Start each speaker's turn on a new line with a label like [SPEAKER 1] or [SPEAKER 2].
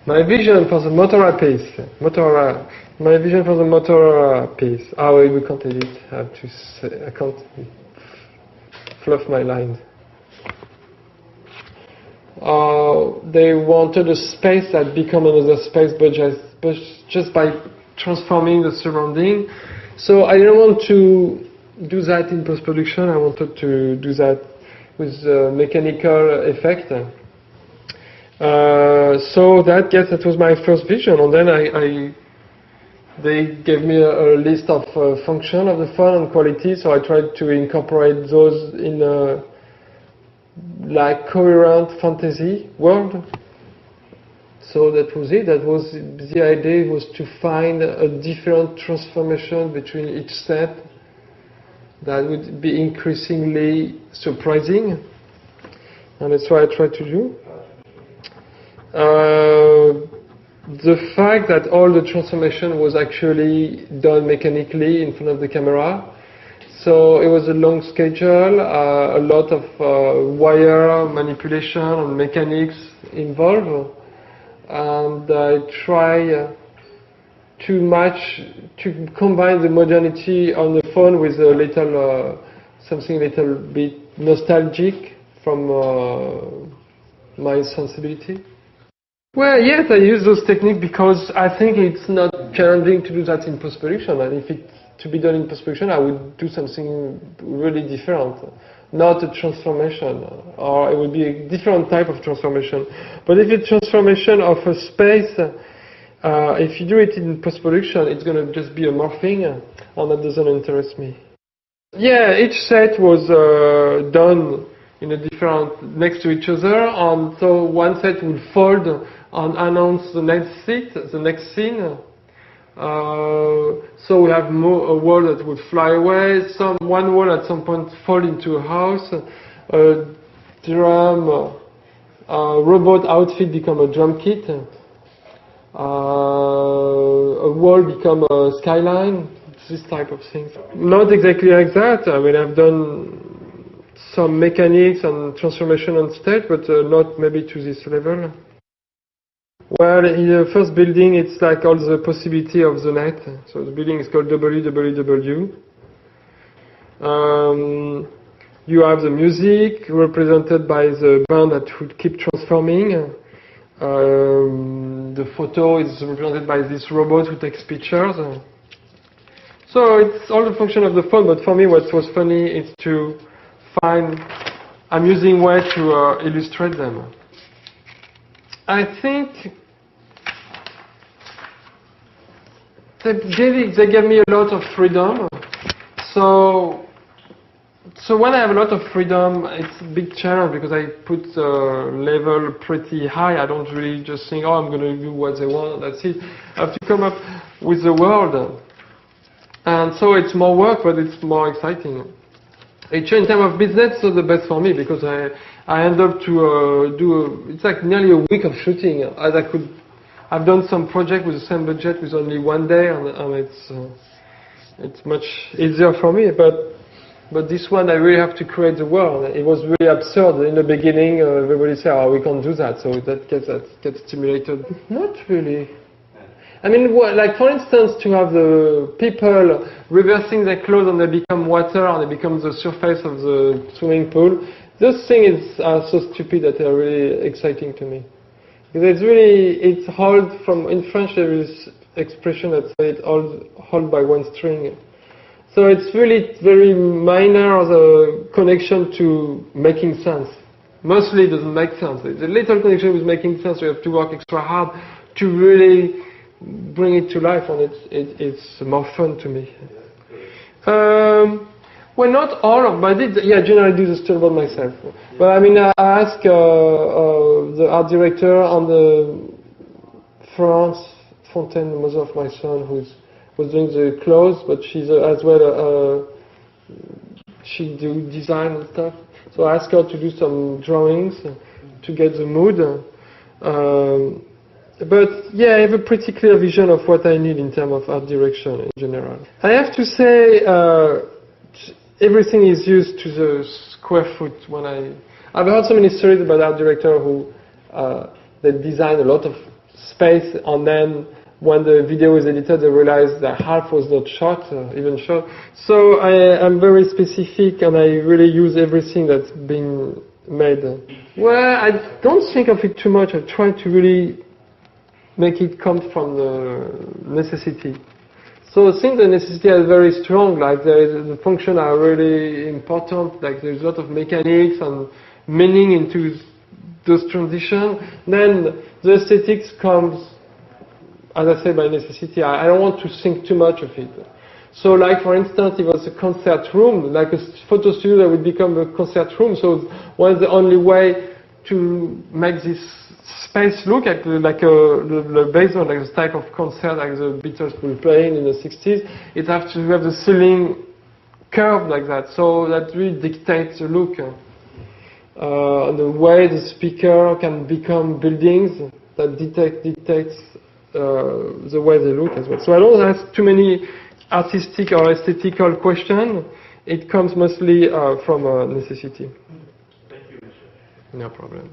[SPEAKER 1] My vision for the Motorola piece. My vision for the Motorola piece. Oh, we can't edit. I have to say, I can't fluff my line. They wanted a space that become another space, but just by transforming the surrounding. So I didn't want to do that in post-production. I wanted to do that with mechanical effect. So that was my first vision, and then they gave me a list of function of the phone and quality. So I tried to incorporate those in a like coherent fantasy world. So that was it. That was the idea, was to find a different transformation between each set that would be increasingly surprising, and that's what I tried to do. The fact that all the transformation was actually done mechanically in front of the camera, so it was a long schedule, a lot of wire manipulation and mechanics involved, and I try to combine the modernity on the phone with a little something a little bit nostalgic from my sensibility. Well, yes, I use those techniques because I think it's not challenging to do that in post-production, and if it's to be done in post-production, I would do something really different, not a transformation, or it would be a different type of transformation. But if it's transformation of a space, if you do it in post-production, it's going to just be a morphing, and that doesn't interest me. Yeah, each set was done in a different, next to each other, and so one set would fold and announce the next scene. So we have a wall that would fly away, one wall at some point fall into a house, a drum, robot outfit become a drum kit, a wall become a skyline, this type of things. Not exactly like that. I mean, I've done some mechanics and transformation on stage, but not maybe to this level. Well, in the first building, it's like all the possibility of the net. So the building is called www. You have the music represented by the band that would keep transforming. The photo is represented by this robot who takes pictures. So it's all the function of the phone, but for me what was funny is to find amusing way to illustrate them. I think they gave me a lot of freedom. So when I have a lot of freedom, it's a big challenge because I put the level pretty high. I don't really just think, oh, I'm going to do what they want, that's it. I have to come up with the world. And so it's more work, but it's more exciting. Actually, in terms of business, it's the best for me because I end up to it's like nearly a week of shooting. I've done some project with the same budget with only one day, and it's much easier for me. But this one, I really have to create the world. It was really absurd in the beginning. Everybody said, "Oh, we can't do that," so that gets stimulated. Not really. I mean, like for instance, to have the people reversing their clothes and they become water and they become the surface of the swimming pool. Those things are so stupid that they're really exciting to me. Because it's held from, in French there is expression that says it's held by one string. So it's really very minor, the connection to making sense. Mostly it doesn't make sense. There's a little connection with making sense. You have to work extra hard to really bring it to life, and it's more fun to me. Well, not all of, but I did, generally do the storyboard myself. But I mean, I asked the art director on the France Fontaine, the mother of my son, who was doing the clothes, but she's as well, she do design and stuff. So I asked her to do some drawings to get the mood. But yeah, I have a pretty clear vision of what I need in terms of art direction in general. I have to say, everything is used to the square foot. I've heard so many stories about art directors who they design a lot of space, and then when the video is edited, they realize that half was not shot, even shot. So I'm very specific, and I really use everything that's been made. Well, I don't think of it too much. I try to really make it come from the necessity. So since the necessity is very strong, like the functions are really important, like there's a lot of mechanics and meaning into those transitions, then the aesthetics comes, as I said, by necessity. I don't want to think too much of it. So like, for instance, if it was a concert room, like a photo studio that would become a concert room, so what's the only way to make this space look like the basement, like this type of concert like the Beatles were playing in the 60s, it has to have the ceiling curved like that. So that really dictates the look. The way the speaker can become buildings that dictates the way they look as well. So I don't ask too many artistic or aesthetical questions. It comes mostly from necessity.
[SPEAKER 2] Thank you.
[SPEAKER 1] No problem.